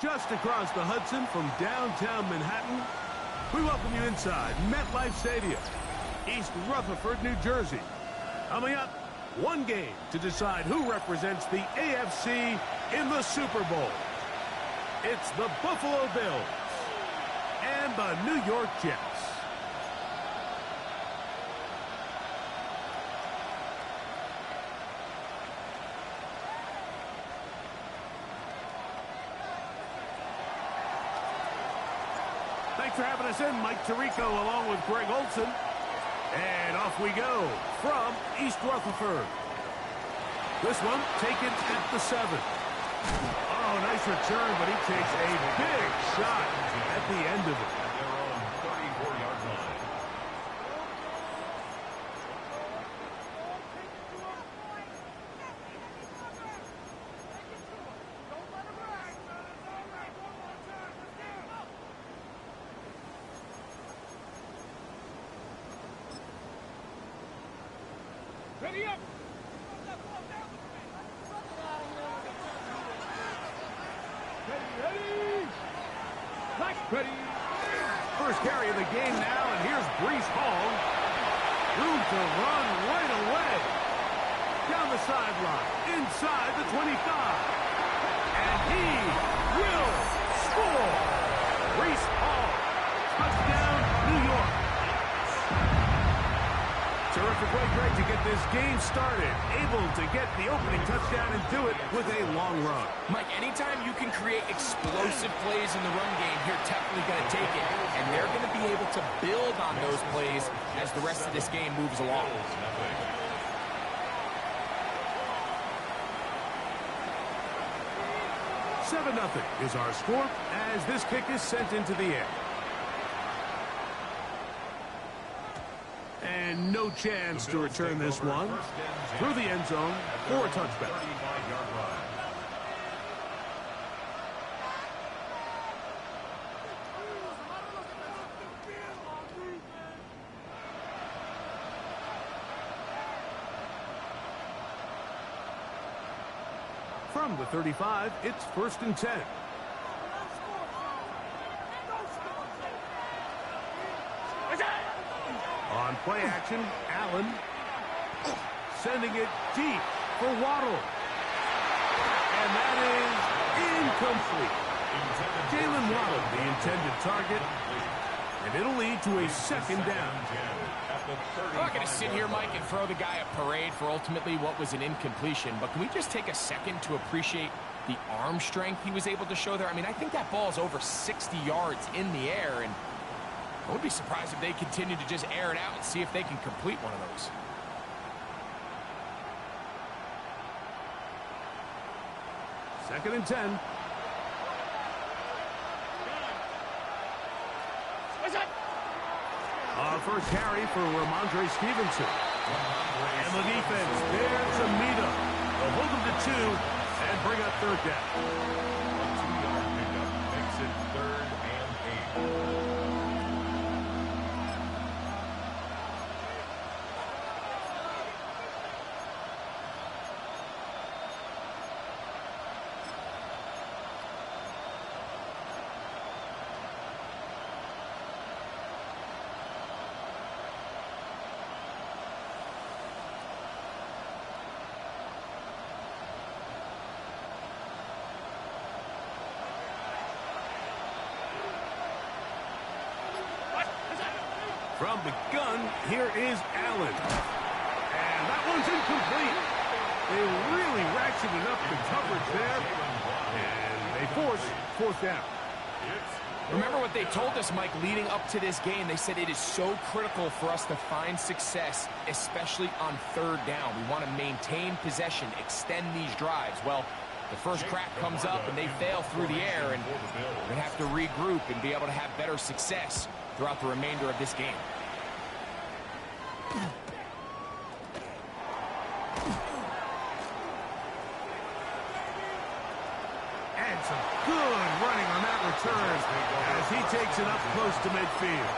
Just across the Hudson from downtown Manhattan, we welcome you inside MetLife Stadium, East Rutherford, New Jersey. Coming up, one game to decide who represents the AFC in the Super Bowl. It's the Buffalo Bills and the New York Jets. Thanks for having us in, Mike Tirico, along with Greg Olson. And off we go from East Rutherford. This one taken at the 7. Oh, nice return, but he takes a big shot at the end of it. And they're on 34-yard line. Ready up! Ready. First carry of the game now, and here's Breece Hall. Room to run right away. Down the sideline, inside the 25. And he will score. Breece Hall. Touchdown, New York. Terrific way, Greg, to get this game started. Able to get the opening touchdown and do it with a long run. Mike, anytime you can create explosive plays in the run game, you're definitely going to take it. And they're going to be able to build on those plays as the rest of this game moves along. 7-0 is our score as this kick is sent into the air. And no chance to return this one through the end zone for a touchback. From the 35, it's 1st and 10. On play action, Allen sending it deep for Waddle. And that is incomplete. Jalen Waddle, the intended target, and it'll lead to a 2nd down. I'm not going to sit here, Mike, and throw the guy a parade for ultimately what was an incompletion, but can we just take a second to appreciate the arm strength he was able to show there? I mean, I think that ball is over 60 yards in the air, and I would be surprised if they continue to just air it out and see if they can complete one of those. Second and 10. Our first carry for Ramondre Stevenson. And the defense there to meet him. They'll hold him to 2 and bring up 3rd down. A 2-yard pickup makes it 3rd and 8. From the gun, here is Allen. And that one's incomplete. They really ratcheted up the coverage there. And they force 4th down. Remember what they told us, Mike, leading up to this game. They said it is so critical for us to find success, especially on 3rd down. We want to maintain possession, extend these drives. Well, the first crack comes up and they fail through the air, and we're going to have to regroup and be able to have better success throughout the remainder of this game. And some good running on that return as he takes it up close to midfield.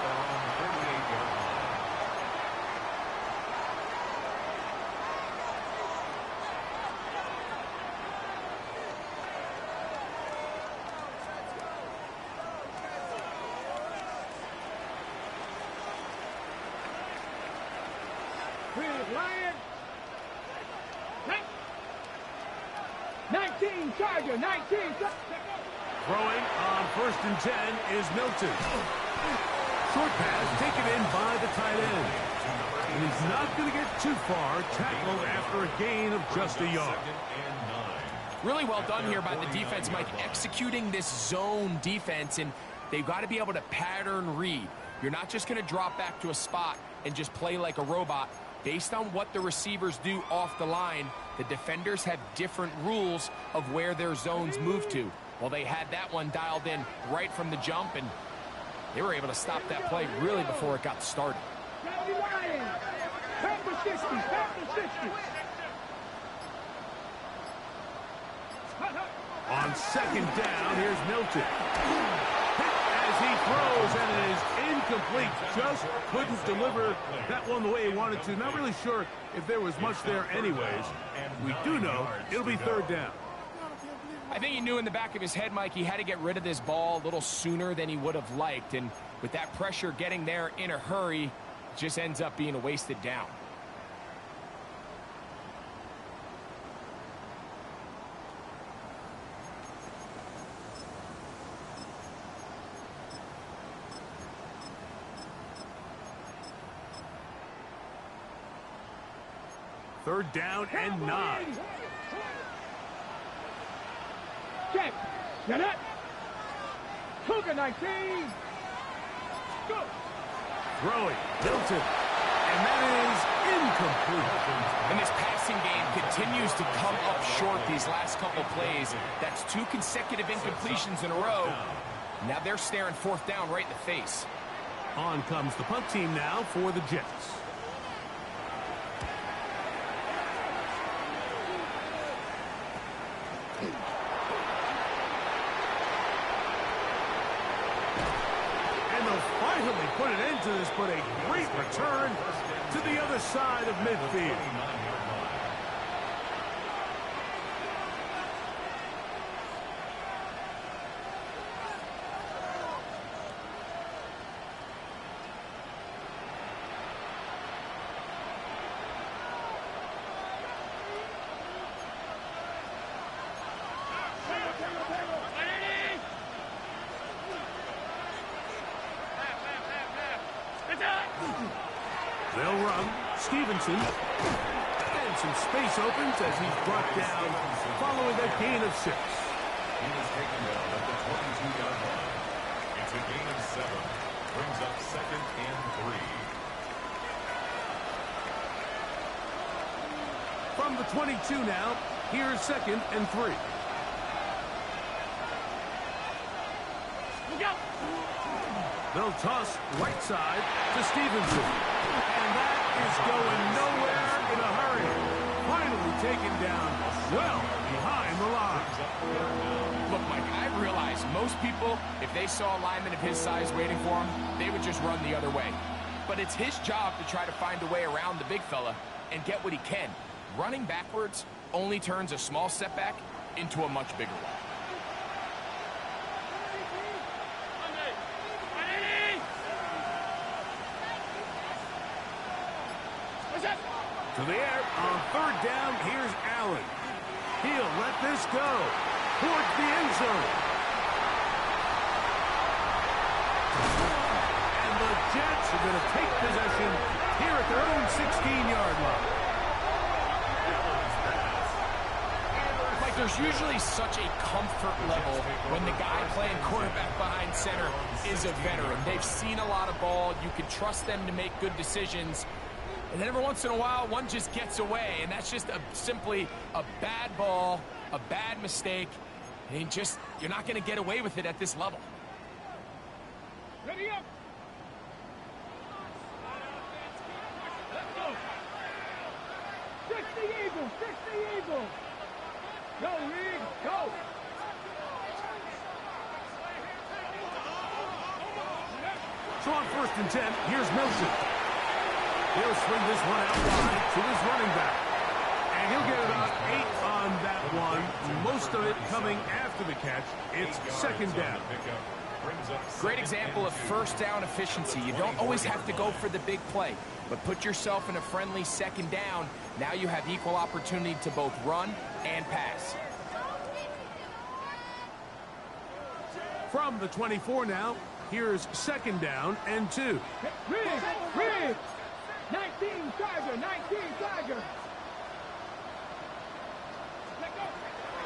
19, Charger, 19. Throwing on 1st and 10 is Milton. Short pass taken in by the tight end. And he's not going to get too far, tackled after a gain of just a yard. Really well done here by the defense, Mike, executing this zone defense, and they've got to be able to pattern read. You're not just going to drop back to a spot and just play like a robot. Based on what the receivers do off the line, the defenders have different rules of where their zones move to. Well, they had that one dialed in right from the jump, and they were able to stop that play really before it got started. On 2nd down, here's Milton. Hit as he throws, and it is incomplete. Just couldn't deliver that one the way he wanted to. Not really sure if there was much there anyways. We do know it'll be 3rd down. I think he knew in the back of his head, Mike, he had to get rid of this ball a little sooner than he would have liked. And with that pressure getting there in a hurry, it just ends up being a wasted down. Third down and 9. Check. Get it. Cougar 19. Go. Throwing. Milton. And that is incomplete. And this passing game continues to come up short these last couple plays. That's 2 consecutive incompletions in a row. Now they're staring 4th down right in the face. On comes the punt team now for the Jets. Finally put an end to this, but a great return to the other side of midfield. They'll run. Stevenson. And some space opens as he's brought down following a gain of 6. He was taken down at the 22-yard line. It's a gain of 7. Brings up 2nd and 3. From the 22 now, here's 2nd and 3. They'll toss right side to Stevenson. And that is going nowhere in a hurry. Finally taken down well behind the line. Look, Mike, I realize most people, if they saw a lineman of his size waiting for him, they would just run the other way. But it's his job to try to find a way around the big fella and get what he can. Running backwards only turns a small setback into a much bigger one. To the air on 3rd down, here's Allen. He'll let this go towards the end zone. And the Jets are going to take possession here at their own 16-yard line. Mike, there's usually such a comfort level when the guy playing quarterback behind center is a veteran. They've seen a lot of ball. You can trust them to make good decisions. And then every once in a while, one just gets away, and that's just simply a bad ball, a bad mistake, and you're not going to get away with it at this level. Ready up. Let's go. Fix the Eagles. Fix the Eagles. Go, Reed. Go. So on 1st and 10, here's Milton. He'll swing this one out wide to his running back. And he'll get about 8 on that one. Most of it coming after the catch. It's 2nd down. Great example of 1st down efficiency. You don't always have to go for the big play, but put yourself in a friendly 2nd down. Now you have equal opportunity to both run and pass. From the 24 now, here's second down and 2. Rig! 19 Tiger, 19 Tiger.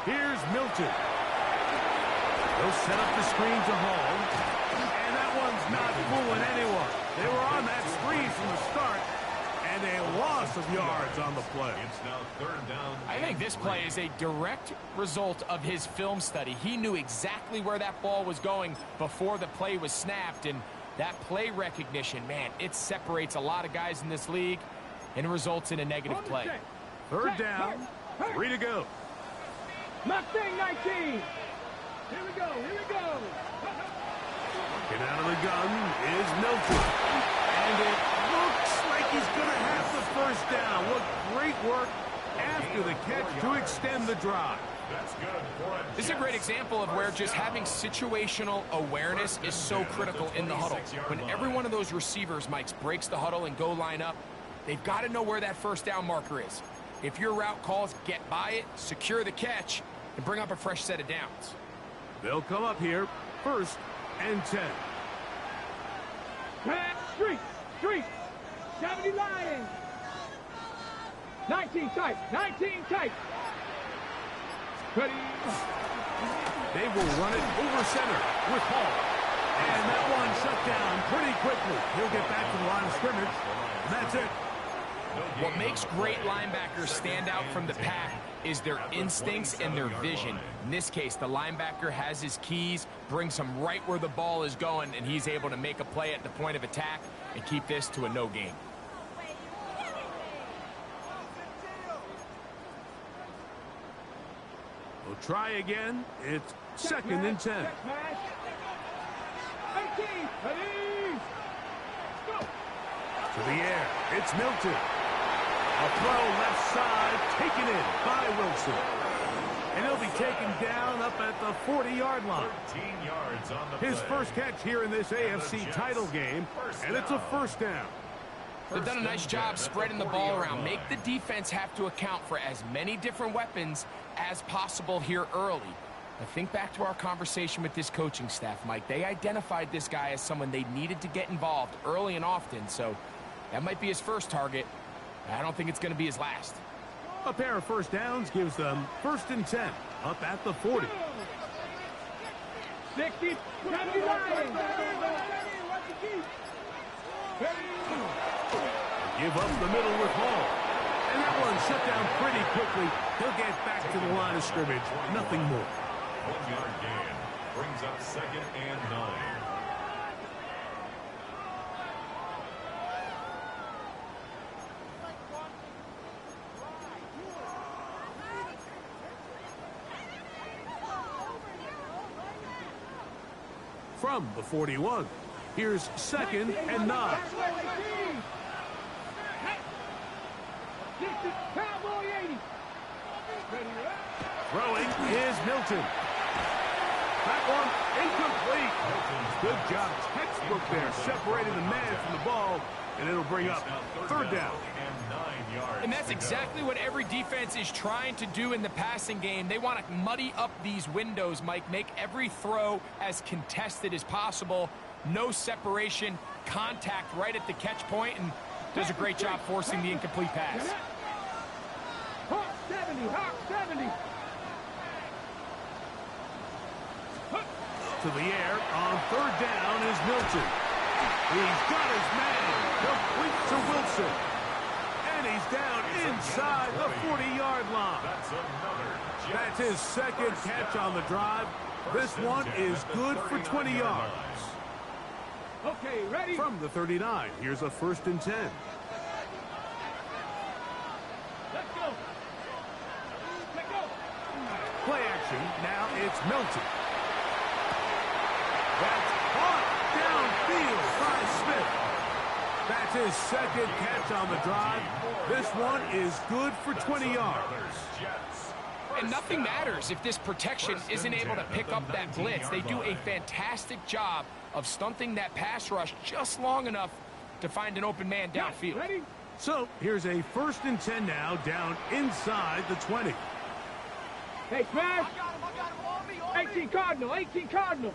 Here's Milton. They'll set up the screen to Hall. And that one's not fooling anyone. They were on that screen from the start. And a loss of yards on the play. It's now third down. I think this play is a direct result of his film study. He knew exactly where that ball was going before the play was snapped. And that play recognition, man, it separates a lot of guys in this league and results in a negative play. Third down, 3 to go. Mustang 19. Here we go. Get out of the gun is Milton. And it looks like he's going to have the first down. What great work after the catch to extend the drive. That's good. This is a great example of where just having situational awareness is so critical in the huddle. When every one of those receivers, Mike, breaks the huddle and go line up, they've got to know where that first down marker is. If your route calls, get by it, secure the catch, and bring up a fresh set of downs. They'll come up here, 1st and 10. Street. 70 Lions. 19 tight. Ready. They will run it over center with Hall. And that one shut down pretty quickly. He'll get back to the line of scrimmage. And that's it. What makes great linebackers stand out from the pack is their instincts and their vision. In this case, the linebacker has his keys, brings him right where the ball is going, and he's able to make a play at the point of attack and keep this to a no gain. We'll try again. It's 2nd and 10. 18. Ready. Go. To the air. It's Milton. A throw left side, taken in by Wilson. And he'll be taken down up at the 40-yard line. 13 yards on the His play. first catch here in this AFC title game, and it's a first down. They've done a nice job spreading the ball around. Make the defense have to account for as many different weapons as possible here early. I think back to our conversation with this coaching staff, Mike. They identified this guy as someone they needed to get involved early and often, so that might be his first target. I don't think it's going to be his last. A pair of first downs gives them 1st and 10, up at the 40. 60. 70 Lions. Give up the middle with Hall. And that one shut down pretty quickly. He'll get back to the line of scrimmage. Nothing more. 1-yard gain. Brings up 2nd and 9. From the 41, here's 2nd and 9. Cowboy 80. Throwing is Milton. That one incomplete. Good job, textbook there, separating the man from the ball, and it'll bring up 3rd down. And 9 yards. And that's exactly what every defense is trying to do in the passing game. They want to muddy up these windows, Mike, make every throw as contested as possible. No separation, contact right at the catch point, and does a great job forcing the incomplete pass. Hawk 70. To the air on 3rd down is Milton. He's got his man. Complete to Wilson. And he's down inside the 40-yard line. That's another. That's his 2nd catch on the drive. This one is good for 20 yards. Okay, ready. From the 39, here's a 1st and 10. Let's go. Play action. Now it's Milton. That's caught downfield by Smith. That's his 2nd catch on the drive. This one is good for 20 yards. And nothing matters if this protection isn't able to pick up that blitz. They do a fantastic job of stunting that pass rush just long enough to find an open man downfield. Ready. So here's a 1st and 10 now, down inside the 20. Hey, smash. 18 Cardinal.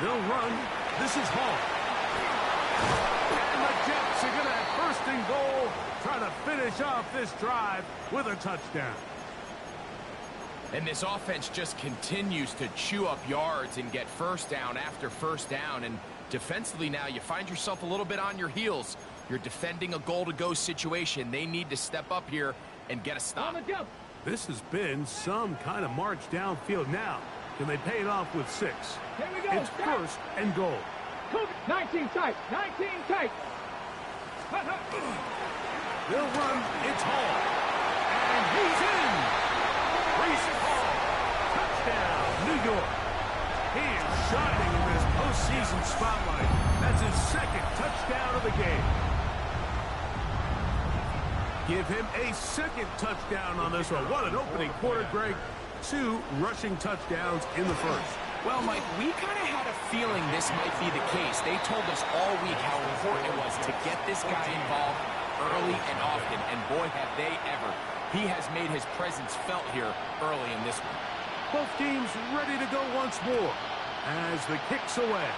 They'll run. This is Hall. And the Jets are going to have first and goal, trying to finish off this drive with a touchdown. And this offense just continues to chew up yards and get first down after first down. And defensively now, you find yourself a little bit on your heels. You're defending a goal-to-go situation. They need to step up here and get a stop. This has been some kind of march downfield now. Can they pay it off with 6? Here we go. It's first and goal. 19 tight. 19 tight. They'll run. It's Hall. And he's in. Reese Hall. Touchdown, New York. He is shining in this postseason spotlight. That's his second touchdown of the game. Give him a second touchdown on this one. What an opening quarter, Greg. 2 rushing touchdowns in the first. Well, Mike, we kind of had a feeling this might be the case. They told us all week how important it was to get this guy involved early and often, and boy, have they ever. He has made his presence felt here early in this one. Both teams ready to go once more as the kick's away.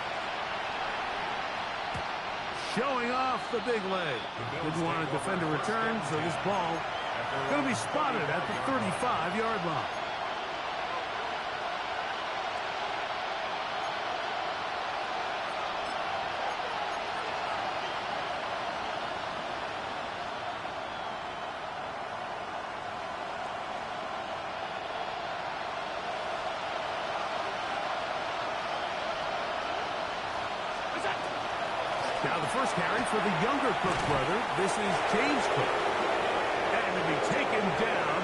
Showing off the big leg. Didn't want to defend a return, so this ball going to be spotted at the 35-yard line. Now the first carry for the younger Cook brother. This is James Cook. And to be taken down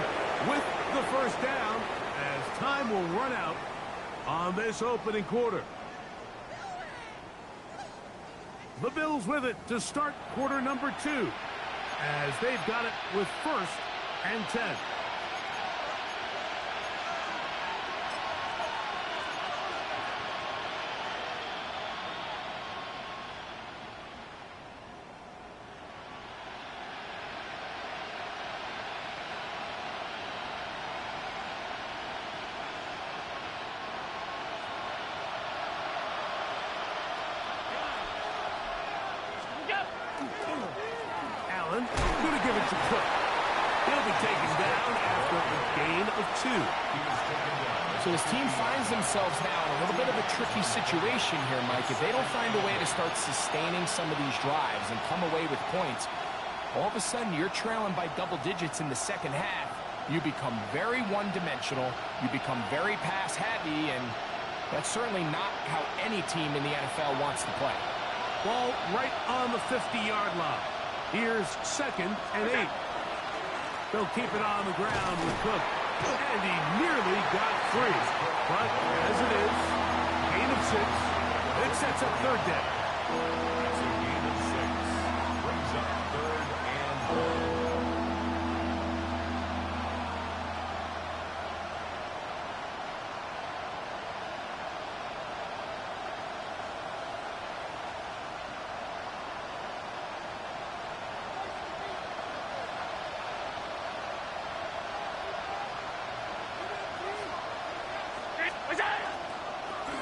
with the first down as time will run out on this opening quarter. The Bills with it to start quarter number 2 as they've got it with first and 10. Allen, going to give it to Cook. He'll be taken down after a gain of 2. So his team finds themselves now in a little bit of a tricky situation here, Mike. If they don't find a way to start sustaining some of these drives and come away with points, all of a sudden you're trailing by double digits in the second half. You become very one-dimensional. You become very pass-heavy, and that's certainly not how any team in the NFL wants to play. Ball right on the 50-yard line. Here's second and 8. They'll keep it on the ground with Cook. And he nearly got free. But as it is, gain of 6. It sets up third down. That's a gain of 6. Brings up third and 1.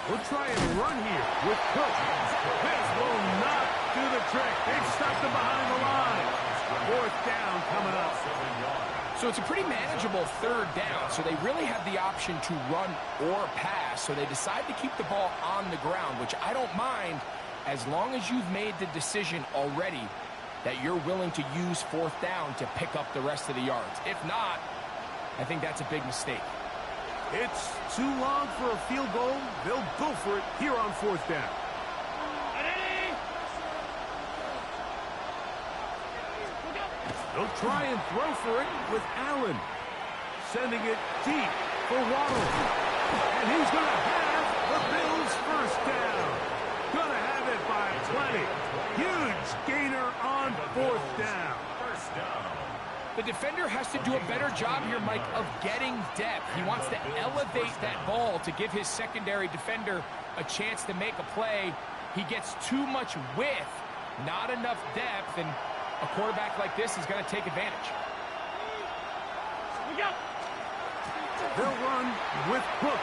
We'll try and run here with Cook. This will not do the trick. They've stuck them behind the line. Fourth down coming up. So it's a pretty manageable third down, so they really have the option to run or pass, so they decide to keep the ball on the ground, which I don't mind as long as you've made the decision already that you're willing to use fourth down to pick up the rest of the yards. If not, I think that's a big mistake. It's too long for a field goal. They'll go for it here on fourth down. They'll try and throw for it with Allen. Sending it deep for Waddle. And he's going to have the Bills first down. Going to have it by plenty. Huge gainer on fourth down. First down. The defender has to do a better job here, Mike, of getting depth. He wants to elevate that ball to give his secondary defender a chance to make a play. He gets too much width, not enough depth, and a quarterback like this is going to take advantage. They'll run with Cook.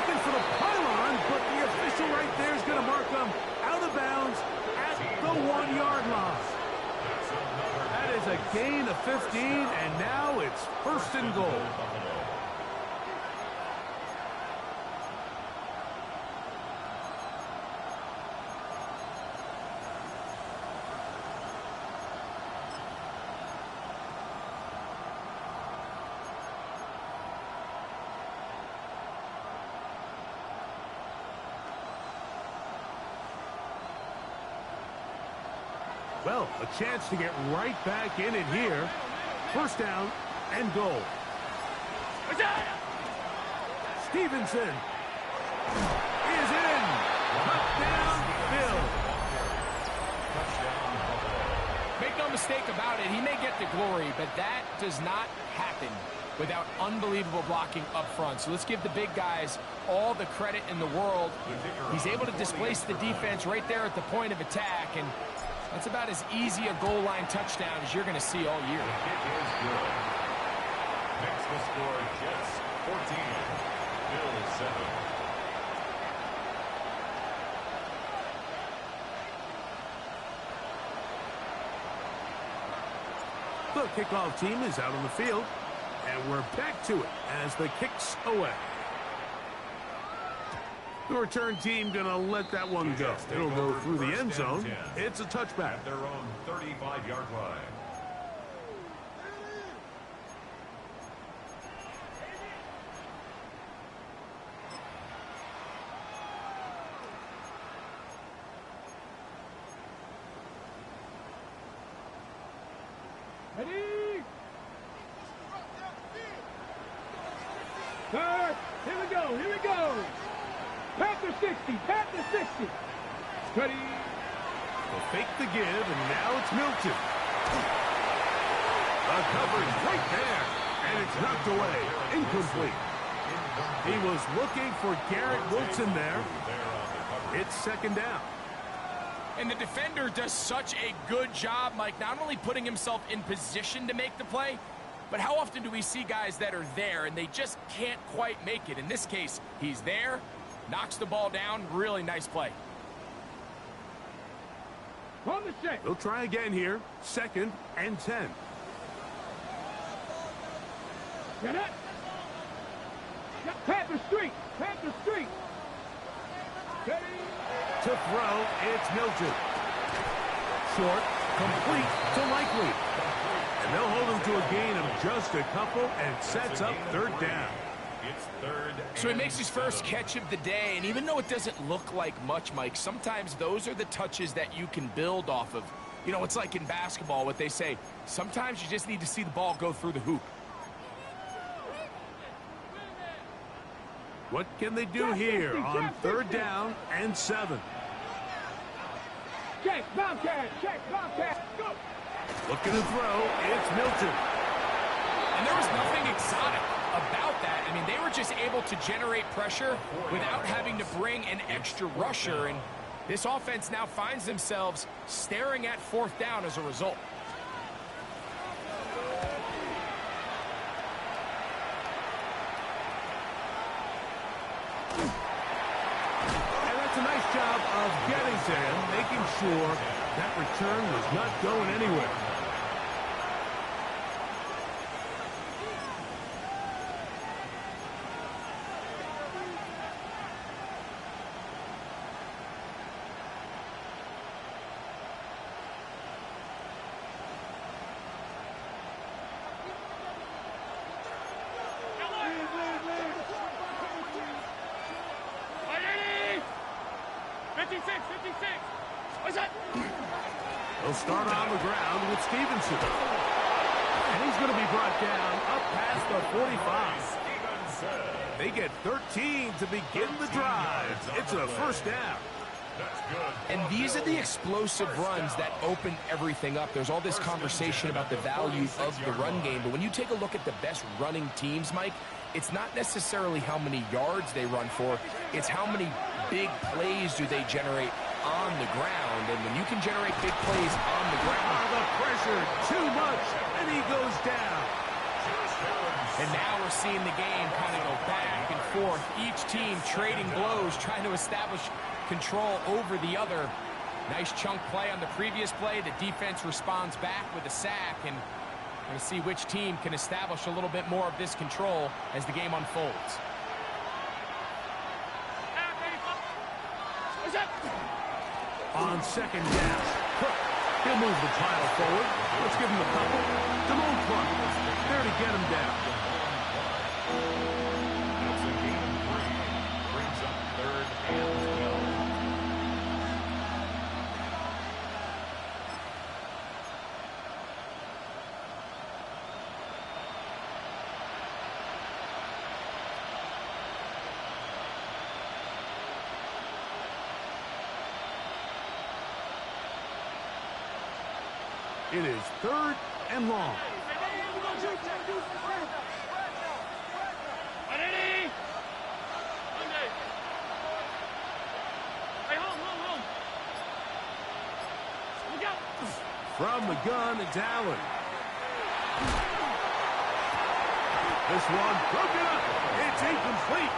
looking for the pylon, but the official right there is going to mark them out of bounds at the 1-yard line. That is a gain of 15, and now it's 1st and goal. Well, a chance to get right back in it here. 1st down and goal. Stevenson is in. Touchdown, Bill. Make no mistake about it, he may get the glory, but that does not happen without unbelievable blocking up front. So let's give the big guys all the credit in the world. He's able to displace the defense right there at the point of attack, and that's about as easy a goal line touchdown as you're going to see all year. Next to score, Jets 14, Bills 7. The kickoff team is out on the field, and we're back to it as the kick's away. The return team going to let that one go. It'll go through the end zone. It's a touchback. At their own 35-yard line. Ready? Third. Here we go. Here we go. Panther 60. Panther 60. Ready? They'll fake the give, and now it's Milton. A coverage right there, and it's knocked away. Incomplete. He was looking for Garrett Wilson there. It's 2nd down. And the defender does such a good job, Mike, not only putting himself in position to make the play, but how often do we see guys that are there and they just can't quite make it? In this case, he's there, knocks the ball down. Really nice play. On the set. They'll try again here. 2nd and 10. Get it? Panther Street. Panther Street. Ready? To throw, it's Milton. Short, complete to Likely. And they'll hold him to a gain of just a couple and sets up 3rd down. It's 3rd. So he makes his first catch of the day, and even though it doesn't look like much, Mike, sometimes those are the touches that you can build off of. You know, it's like in basketball, what they say, sometimes you just need to see the ball go through the hoop. What can they do here on 3rd down and 7? Check, Bobcat. Check, Bobcat. Go. Looking to throw, it's Milton. And there was nothing exotic about that. I mean, they were just able to generate pressure without having to bring an extra rusher. And this offense now finds themselves staring at 4th down as a result. And that's a nice job of getting to him, making sure that return was not going anywhere. They'll start on the ground with Stevenson. And he's going to be brought down up past the 45. They get 13 to begin the drive. It's a 1st down. And these are the explosive runs that open everything up. There's all this conversation about the value of the run game, but when you take a look at the best running teams, Mike, it's not necessarily how many yards they run for, it's how many big plays do they generate on the ground. And when you can generate big plays on the ground, The pressure too much, and he goes down. And now we're seeing the game kind of go back and forth. Each team trading blows, trying to establish control over the other. Nice chunk play on the previous play. The defense responds back with a sack, and we're going to see which team can establish a little bit more of this control as the game unfolds. On second down, Cook. He'll move the pile forward. Let's give him a couple. Damone Clark. There to get him down. That's a gain of 3. Brings up 3rd and 12. It is 3rd and long. From the gun, it's Allen. This one broken up. It's incomplete.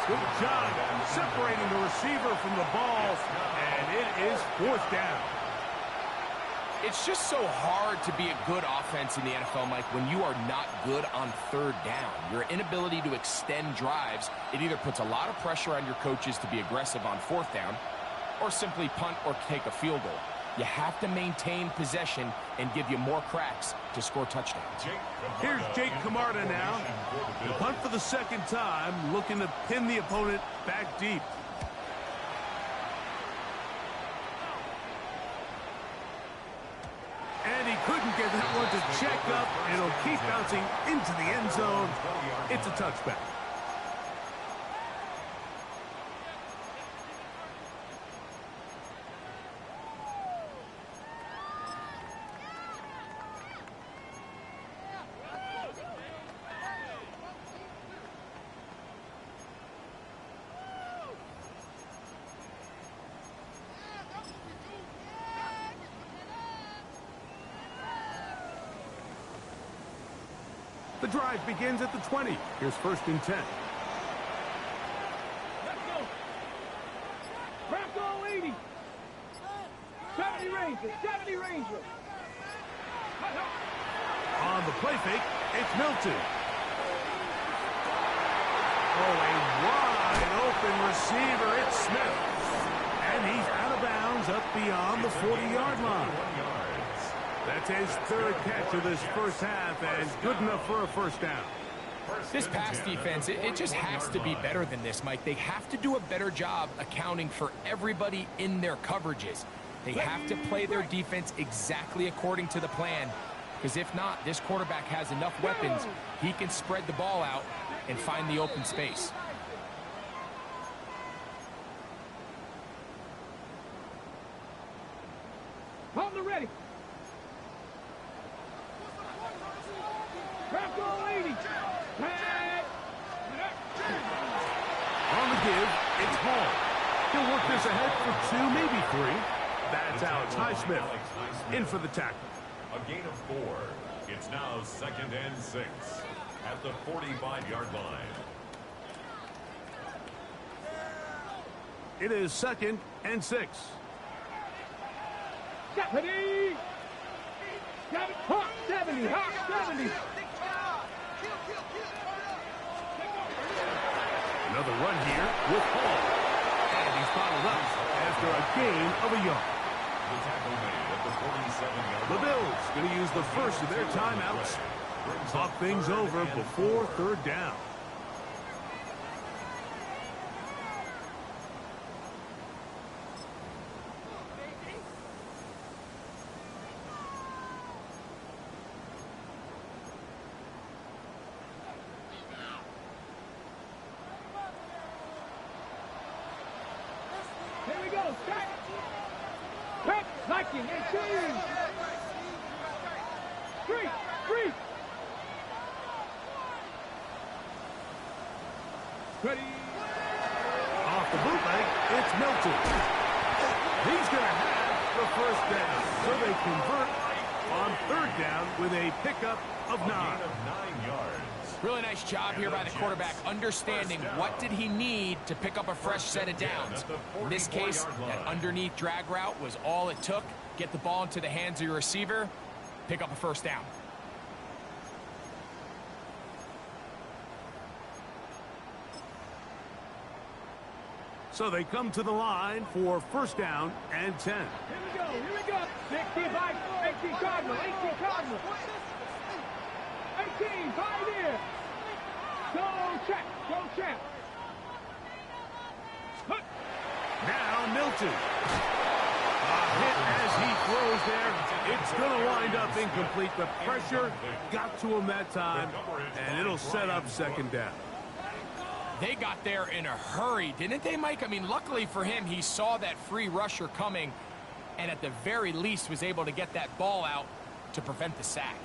Good job separating the receiver from the ball, and it is 4th down. It's just so hard to be a good offense in the NFL, Mike, when you are not good on 3rd down. Your inability to extend drives, it either puts a lot of pressure on your coaches to be aggressive on 4th down or simply punt or take a field goal. You have to maintain possession and give you more cracks to score touchdowns. Here's Jake Camarda now. The punt for the 2nd time, looking to pin the opponent back deep. And he couldn't get that one to check up. It'll keep bouncing into the end zone. It's a touchback. The drive begins at the 20. Here's 1st and 10. Let's go. Crack all 80. 70 Ranger. 70 Ranger. On the play fake, it's Milton. Oh, a wide open receiver. It's Smith. And he's out of bounds up beyond the 40-yard line. That's his 3rd catch of this 1st half, and good enough for a 1st down. This pass defense, it just has to be better than this, Mike. They have to do a better job accounting for everybody in their coverages. They have to play their defense exactly according to the plan, because if not, this quarterback has enough weapons. He can spread the ball out and find the open space. Hold the ready. Crack all 80. On the give, it's Hall. He'll work this ahead for 2, maybe 3. That's Alex Highsmith in for the tackle. A gain of 4. It's now 2nd and 6 at the 45-yard line. It is 2nd and 6. Ready. Got it. Hawk 70. Hawk 70. Another run here with Hall. And he's followed up after a gain of a yard. The tackle made at the 47-yard The line. Bills going to use the first of their timeouts. Talk things over before 3rd down. Here we go. Start. Quick. Liking and change. 3. 3. Ready. Off the bootleg, it's Milton. He's going to have the 1st down. So they convert on 3rd down with a pickup of 9. A gain of 9 yards. Really nice job here by the quarterback, understanding what did he need to pick up a fresh set of downs. In this case, that underneath drag route was all it took. Get the ball into the hands of your receiver, pick up a first down. So they come to the line for first down and 10. Here we go. 65, 18 Cardinal, 18 Cardinal. 18, 5 here. Go check. Now Milton. A hit as he throws there. It's going to wind up incomplete. The pressure got to him that time, and it'll set up second down. They got there in a hurry, didn't they, Mike? I mean, luckily for him, he saw that free rusher coming, and at the very least was able to get that ball out to prevent the sack.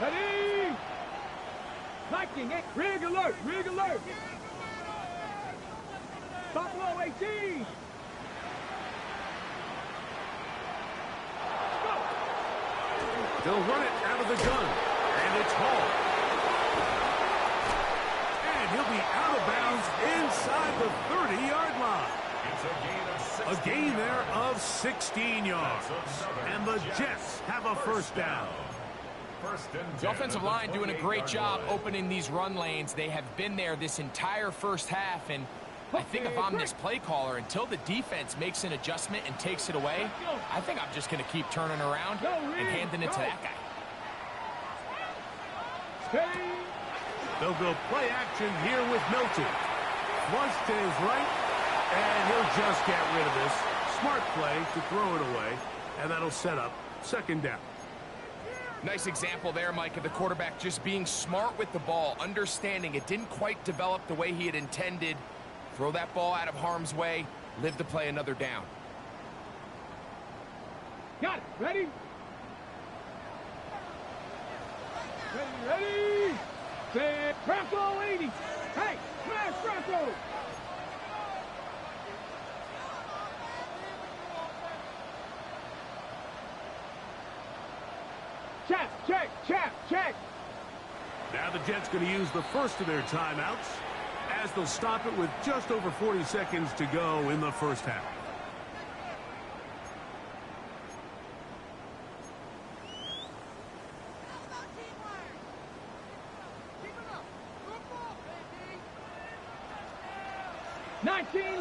Ready! Viking, rig alert. Buffalo 18. They'll run it out of the gun, and it's Hall. And he'll be out of bounds inside the 30-yard line. A gain there of 16 yards. And the Jets have a first down. The offensive line doing a great job opening these run lanes. They have been there this entire first half, and I think if I'm this play caller, until the defense makes an adjustment and takes it away, I think I'm just going to keep turning around and handing it to that guy. They'll go play action here with Milton. Flush to his right, and he'll just get rid of this. Smart play to throw it away, and that'll set up second down. Nice example there, Mike, of the quarterback just being smart with the ball, understanding it didn't quite develop the way he had intended. Throw that ball out of harm's way, live to play another down. Got it. Ready? Ready? Set. Bronco 80. Hey, smash Bronco. Check. Now the Jets going to use the first of their timeouts as they'll stop it with just over 40 seconds to go in the first half.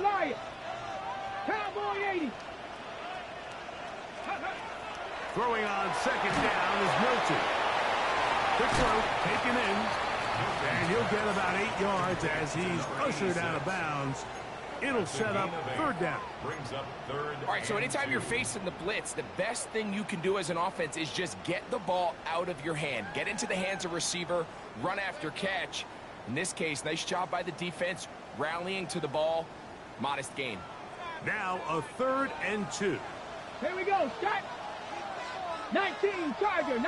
Lions. Cowboy 80. Throwing on second down is Milton. Quick throw, taken in, and he'll get about 8 yards as he's ushered out of bounds. It'll set up third down. All right, so anytime you're facing the blitz, the best thing you can do as an offense is just get the ball out of your hand. Get into the hands of receiver, run after catch. In this case, nice job by the defense, rallying to the ball. Modest gain. Now a 3rd and 2. Here we go, Scott. 19 Charger.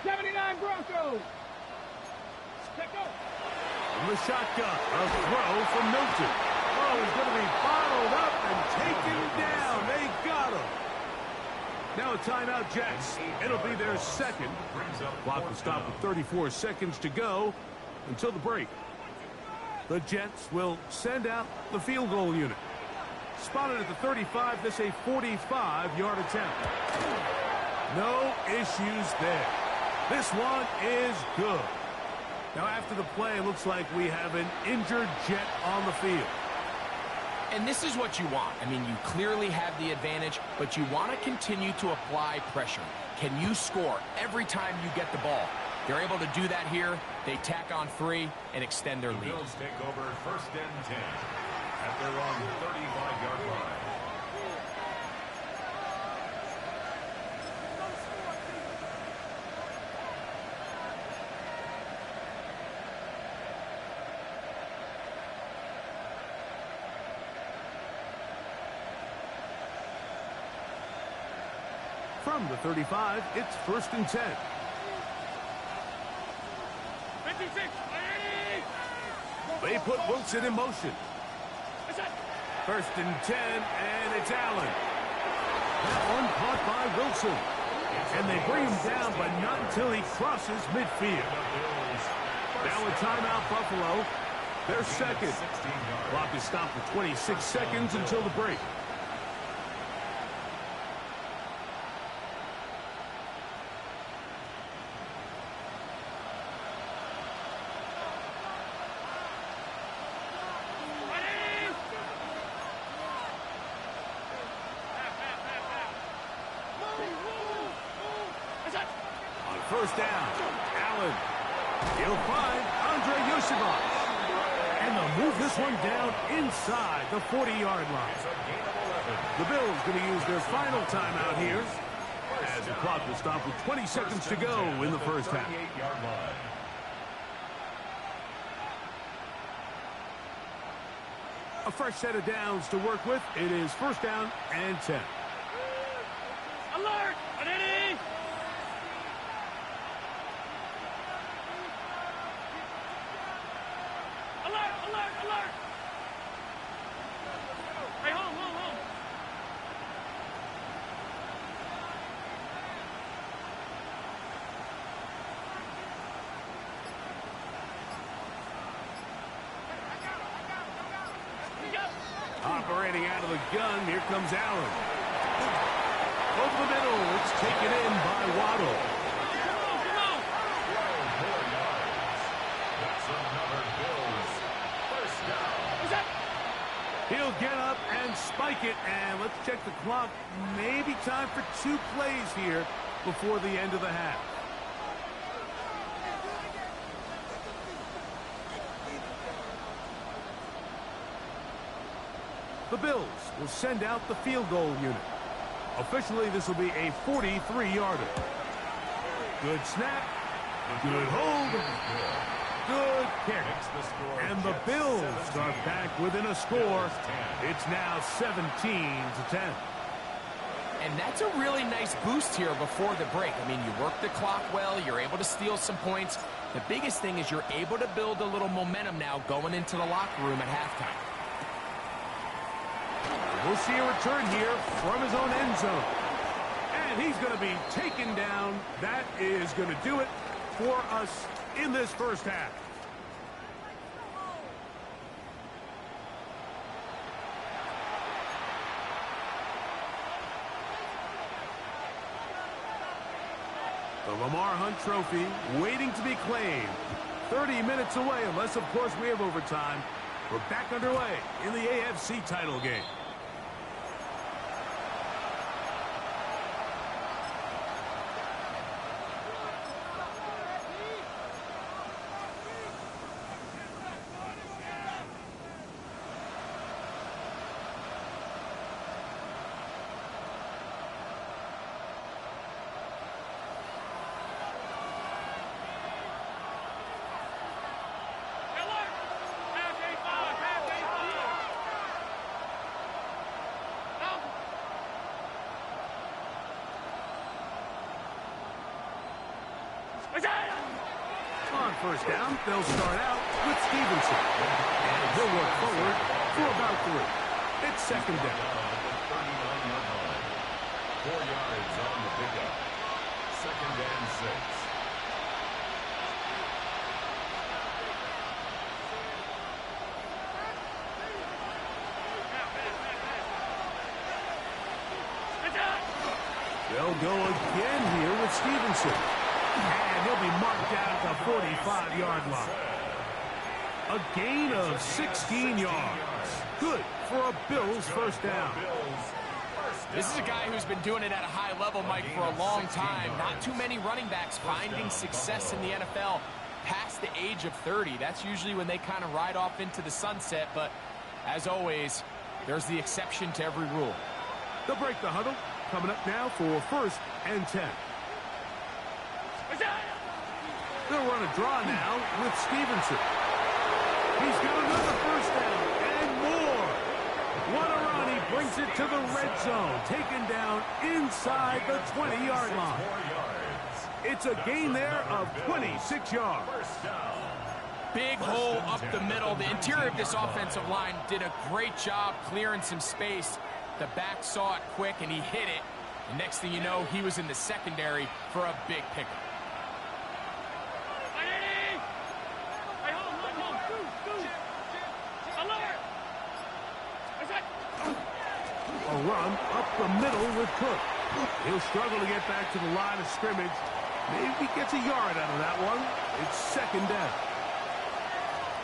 79 Broncos. Check go. From the shotgun, a throw from Milton. Oh, he's going to be bottled up and taken down. They got him. Now a timeout, Jets. It'll be their second. Clock will stop with 34 seconds to go until the break. The Jets will send out the field goal unit. Spotted at the 35, this a 45-yard attempt. No issues there. This one is good. Now after the play, it looks like we have an injured Jet on the field. And this is what you want. I mean, you clearly have the advantage, but you want to continue to apply pressure. Can you score every time you get the ball? They're able to do that here. They tack on 3 and extend their lead. The Bills take over 1st and 10 at their own 35-yard line. From the 35, it's 1st and 10. 56. They put Wilson in motion. 1st and 10, and it's Allen. That one caught by Wilson. And they bring him down, but not until he crosses midfield. Now a timeout, Buffalo. Their second. Clock is stopped for 26 seconds until the break. First down, Allen. He'll find Andre Yosibov. And they'll move this one down inside the 40-yard line. The Bills going to use their final timeout here as the clock will stop with 20 seconds to go in the first half. A fresh set of downs to work with. It is first down and 10. Alert! Ready? Alert! Alert! Alert! Hey, home, home, home. Operating out of the gun, here comes Allen. Over the middle, it's taken in by Waddle. Come on! 4 yards. That's another Bills first down. What's that? He'll get up and spike it, and let's check the clock. Maybe time for 2 plays here before the end of the half. The Bills will send out the field goal unit. Officially, this will be a 43-yarder. Good snap. Good hold. Good kick. And the Bills are back within a score. It's now 17-10. And that's a really nice boost here before the break. I mean, you work the clock well. You're able to steal some points. The biggest thing is you're able to build a little momentum now going into the locker room at halftime. We'll see a return here from his own end zone. And he's going to be taken down. That is going to do it for us in this first half. The Lamar Hunt Trophy waiting to be claimed. 30 minutes away, unless, of course, we have overtime. We're back underway in the AFC title game. On first down, they'll start out with Stevenson. And he'll work forward for about 3. It's second down. 39-yard line. 4 yards on the pickup. Second and 6. They'll go again here with Stevenson. And he'll be marked down at the 45-yard line. A gain of 16 yards. Good for a Bills first down. This is a guy who's been doing it at a high level, Mike, for a long time. Not too many running backs finding success in the NFL past the age of 30. That's usually when they kind of ride off into the sunset. But as always, there's the exception to every rule. They'll break the huddle. Coming up now for first and 10. They'll run a draw now with Stevenson. He's got another first down and more. What a run. He brings it to the red zone. Taken down inside the 20-yard line. It's a gain there of 26 yards. Big hole up the middle. The interior of this offensive line did a great job clearing some space. The back saw it quick, and he hit it. And next thing you know, he was in the secondary for a big pickup. A run up the middle with Cook. He'll struggle to get back to the line of scrimmage. Maybe he gets a yard out of that one. It's second down.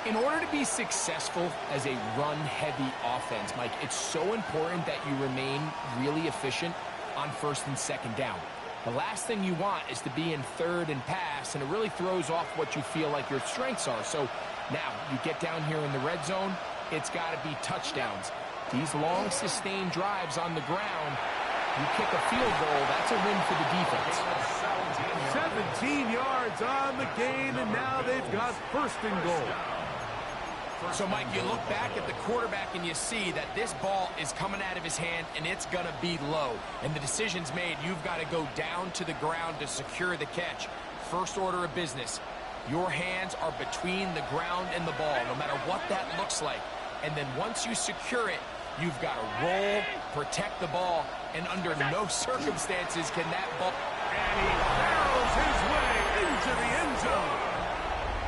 In order to be successful as a run-heavy offense, Mike, it's so important that you remain really efficient on first and second down. The last thing you want is to be in third and pass, and it really throws off what you feel like your strengths are. So now you get down here in the red zone, it's got to be touchdowns. These long, sustained drives on the ground, you kick a field goal, that's a win for the defense. 17 yards on the gain, and now they've got first and goal. So, Mike, you look back at the quarterback and you see that this ball is coming out of his hand and it's going to be low. And the decision's made. You've got to go down to the ground to secure the catch. First order of business. Your hands are between the ground and the ball, no matter what that looks like. And then once you secure it, you've got to roll, protect the ball, and under no circumstances can that ball... And he barrels his way into the end zone.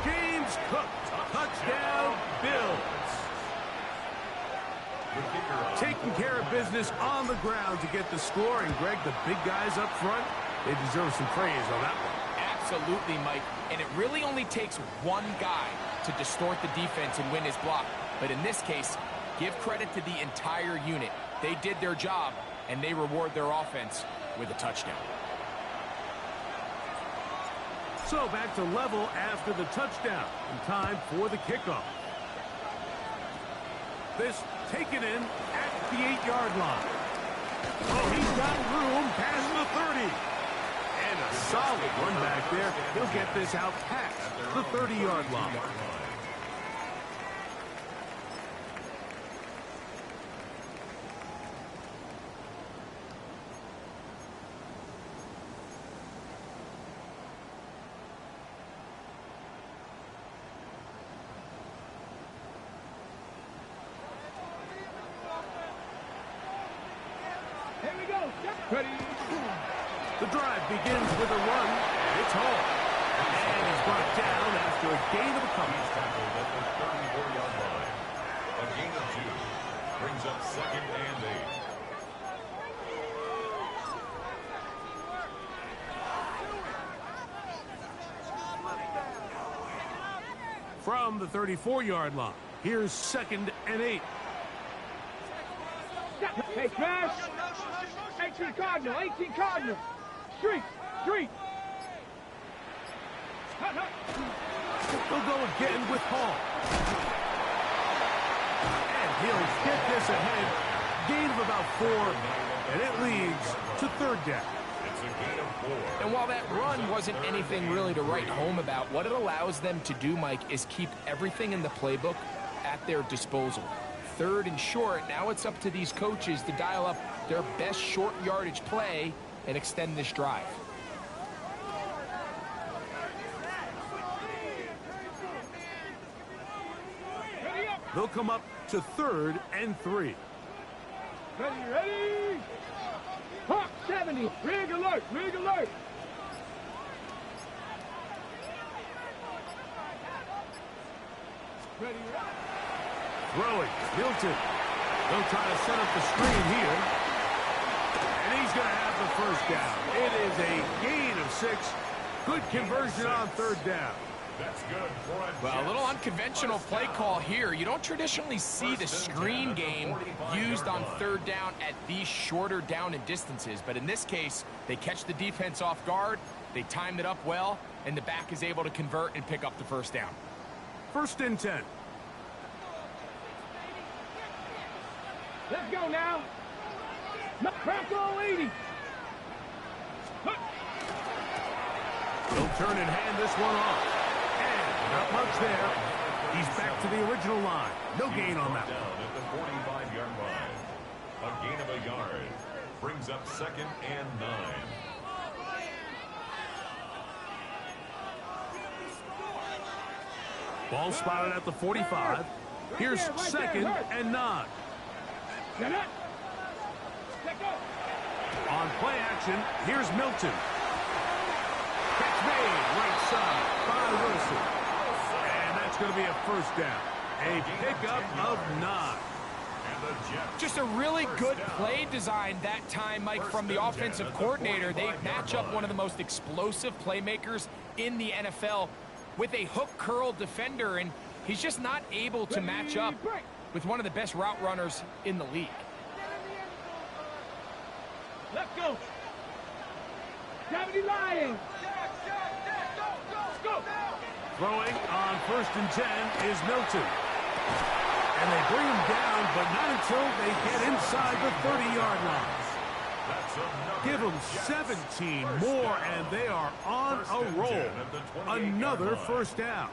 Game's cooked. Touchdown, Bills. Taking care of business on the ground to get the score. And, Greg, the big guys up front, they deserve some praise on that one. Absolutely, Mike. And it really only takes one guy to distort the defense and win his block. But in this case, give credit to the entire unit. They did their job, and they reward their offense with a touchdown. So back to level after the touchdown. And time for the kickoff. This taken in at the 8-yard line. Oh, he's got room past the 30. And a solid run back there. He'll get this out past the 30-yard line. Ready. The drive begins with a run. It's home. And he's brought down after a gain of a couple. He's tackled at the 34-yard line. A gain of 2 brings up second and 8. From the 34-yard line, here's second and 8. Hey, Crash. 18 Cardinal, 18 Cardinal. Street. They'll go again with Hall. And he'll get this ahead. Gain of about 4, and it leads to third down. It's a gain of 4. And while that run wasn't anything really to write home about, what it allows them to do, Mike, is keep everything in the playbook at their disposal. Third and short, now it's up to these coaches to dial up their best short yardage play and extend this drive. They'll come up to third and 3. Ready. Hawk 70. Rig alert. Ready. Throwing, Milton. They'll try to set up the screen here. And he's going to have the first down. It is a gain of 6. Good conversion on third down. That's good for a Well, a little unconventional play call here. You don't traditionally see the screen game used on third down at these shorter down and distances. But in this case, they catch the defense off guard, they timed it up well, and the back is able to convert and pick up the first down. First and 10. Let's go now. Crack all 80. He'll turn and hand this one off. And not much there. He's back to the original line. No gain on that one. Down at the 45-yard line. A gain of a yard brings up second and 9. Ball spotted at the 45. Here's second and 9. On play action, here's Milton. Catch made, right side by Wilson. And that's going to be a first down. A pickup of 9. Just a really good play design that time, Mike, from the offensive coordinator. They match up one of the most explosive playmakers in the NFL with a hook curl defender, and he's just not able to match up with one of the best route runners in the league. Let's go. 70 Lions. Go. Throwing on 1st and 10 is Milton. And they bring him down, but not until they get inside the 30-yard line. Give them 17 more, and they are on a roll. Another first down.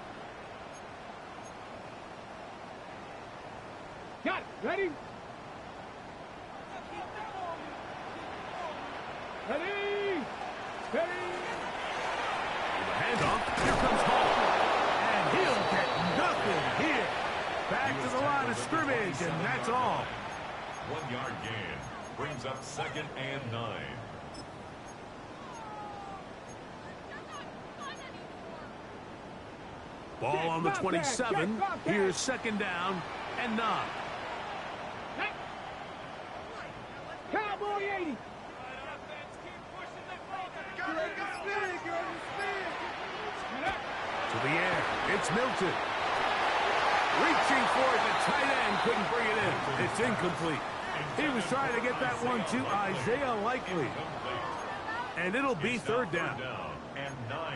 Got it. Ready? Ready. The handoff. Here comes Hall. And he'll get nothing here. Back to the line of scrimmage, and that's all. 1-yard gain brings up 2nd and 9. Ball on the 27. Here's 2nd down and 9. Cowboy 80. To the air. It's Milton. Reaching for it, the tight end couldn't bring it in. It's incomplete. He was trying to get that one to Isaiah Likely. And it'll be 3rd down.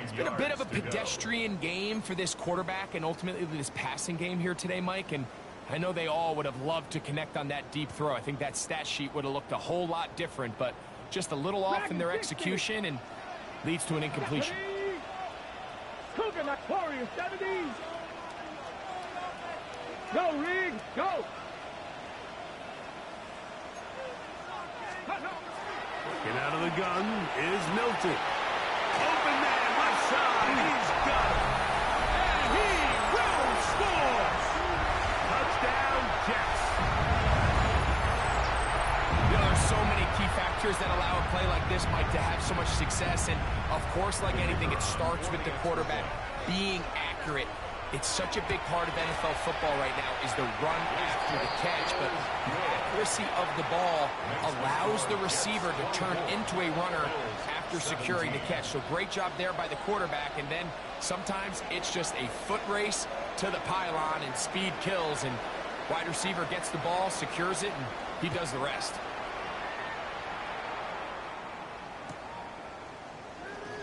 It's been a bit of a pedestrian game for this quarterback and ultimately this passing game here today, Mike. And I know they all would have loved to connect on that deep throw. I think that stat sheet would have looked a whole lot different, but just a little off in their execution and leads to an incompletion. Coconut Warrior 70s. Go, Rig, go! Looking out of the gun is Milton. Open man, left side, he's got it. And he will score! Touchdown, Jets. You know, there's so many key factors that allow a play like this, Mike, to have so much success. And, of course, like anything, it starts with the quarterback being accurate. It's such a big part of NFL football right now is the run after the catch, but the accuracy of the ball allows the receiver to turn into a runner after securing the catch. So great job there by the quarterback, and then sometimes it's just a foot race to the pylon and speed kills, and wide receiver gets the ball, secures it, and he does the rest.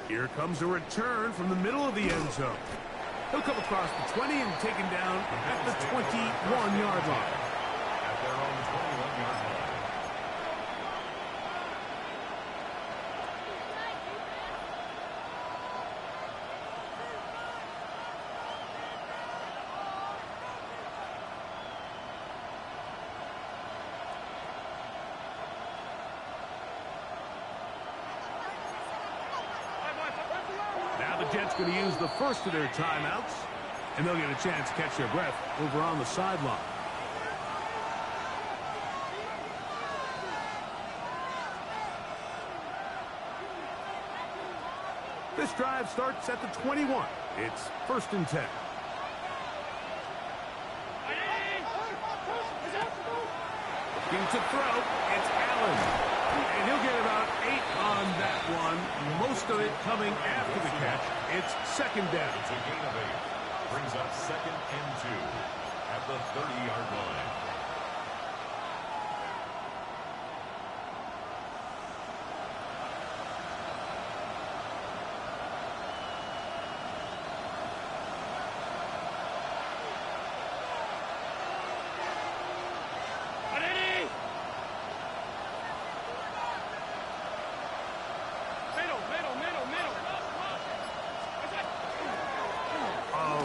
Here comes a return from the middle of the end zone. He'll come across the 20 and taken down at the 21-yard line. At their own 21-yard line. Now the Jets going to use the first of their timeouts, and they'll get a chance to catch their breath over on the sideline. This drive starts at the 21. It's 1st and 10. Looking to throw, it's Allen. And he'll get about 8 on that one, most of it coming after the catch. It's 2nd down. It's a gain of 8. Brings up 2nd and 2 at the 30-yard line.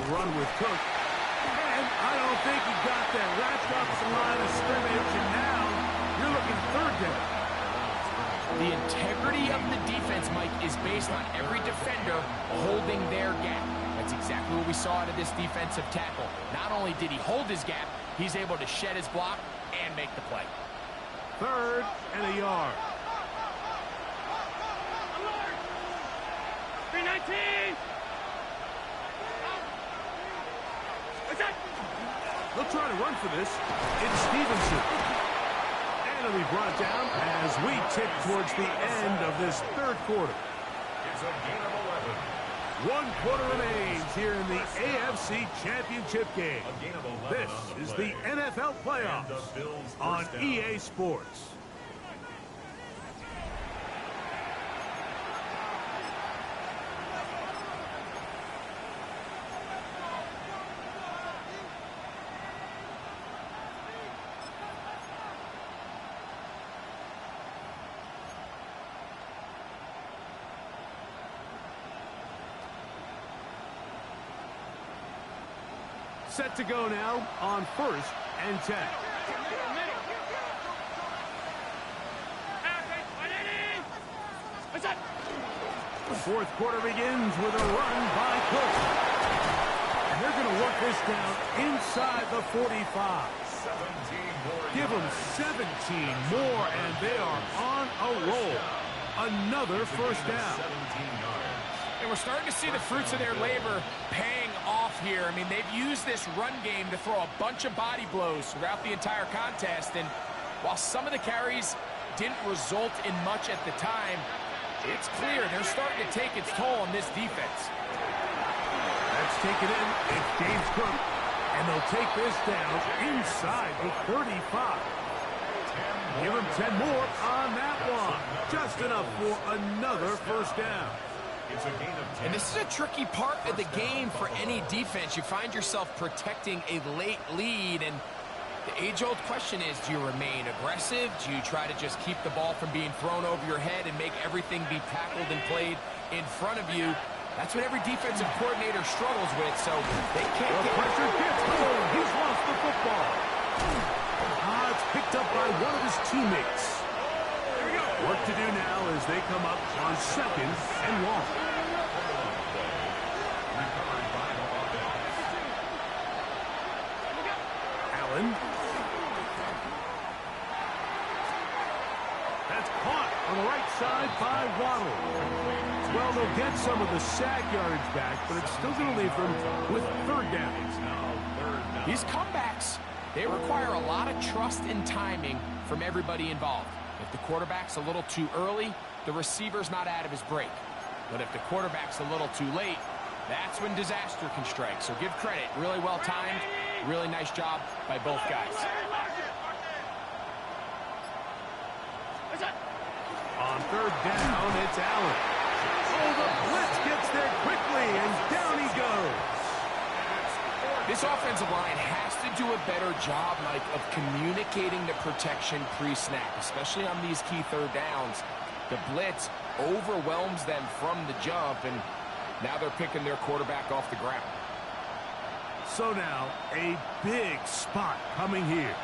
Run with Cook. And I don't think he got that wrapped up the line of scrimmage, and now you're looking 3rd down. The integrity of the defense, Mike, is based on every defender holding their gap. That's exactly what we saw out of this defensive tackle. Not only did he hold his gap, he's able to shed his block and make the play. 3rd and a yard. They'll try to run for this. It's Stevenson. And it'll be brought down as we tick towards the end of this third quarter. It's a gain of 11. 1 quarter remains here in the AFC Championship game. A gain of 11 This on the is play. the NFL And playoffs the Bills on first down. EA Sports. Set to go now on 1st and 10. The fourth quarter begins with a run by Cook. And they're going to work this down inside the 45. 17 more Give them yards. 17 more, and they are on a roll. Another first down. 17 yards. And we're starting to see the fruits of their labor paying off here. I mean, they've used this run game to throw a bunch of body blows throughout the entire contest. And while some of the carries didn't result in much at the time, it's clear they're starting to take its toll on this defense. Let's take it in. It's James Cook. And they'll take this down inside the 35. Give them 10 more on that one. Just enough for another first down. It's a gain of 10. And this is a tricky part of the game for any defense. You find yourself protecting a late lead, and the age-old question is, do you remain aggressive? Do you try to just keep the ball from being thrown over your head and make everything be tackled and played in front of you? That's what every defensive coordinator struggles with, so they can't The get... pressure gets home. He's lost the football. It's picked up by one of his teammates. Work to do now as they come up on 2nd and 1. Recovered by the offense. Allen. That's caught on the right side by Waddle. Well, they'll get some of the sack yardage back, but it's still going to leave them with 3rd down. It's now 3rd down. These comebacks, they require a lot of trust and timing from everybody involved. If the quarterback's a little too early, the receiver's not out of his break. But if the quarterback's a little too late, that's when disaster can strike. So give credit. Really well timed. Really nice job by both guys. On 3rd down, it's Allen. Oh, the blitz gets there quickly, and down he goes. This offensive line has to do a better job, Mike, of communicating the protection pre-snap, especially on these key 3rd downs. The blitz overwhelms them from the jump, and now they're picking their quarterback off the ground. So now, a big spot coming here.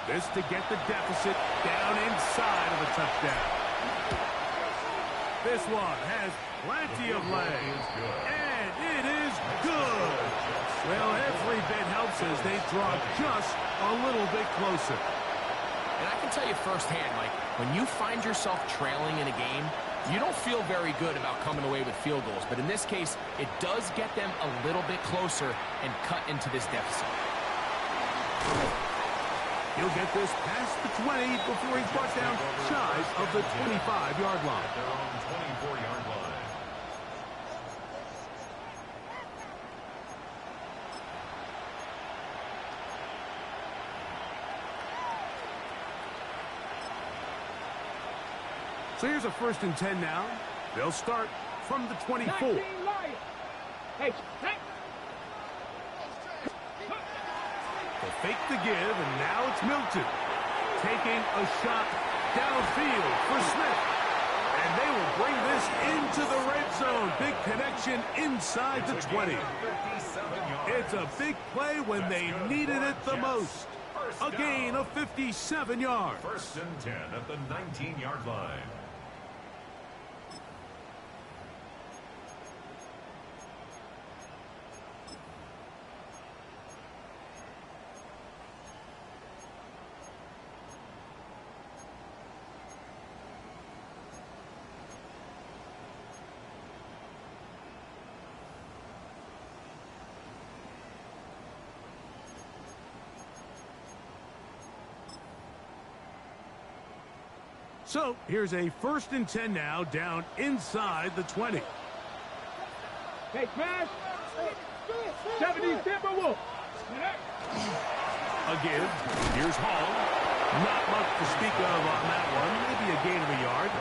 This to get the deficit down inside of a touchdown. This one has plenty of legs, and it is good. Well, every bit helps as they draw just a little bit closer. And I can tell you firsthand, Mike, when you find yourself trailing in a game, you don't feel very good about coming away with field goals. But in this case, it does get them a little bit closer and cut into this deficit. He'll get this past the 20 before he's brought down shy of the 25-yard line. Their own 24-yard line. So here's a 1st and 10 now. They'll start from the 24. 19 Lions. Hey, They fake the give, and now it's Milton taking a shot downfield for Smith. And they will bring this into the red zone. Big connection inside the 20. It's a big play when they needed it the most. A gain of 57 yards. 1st and 10 at the 19-yard line. So here's a 1st and 10 now, down inside the 20. Hey, smash. 70 Timberwolves. A give. Here's Hall. Not much to speak of on that one. Maybe a gain of a yard.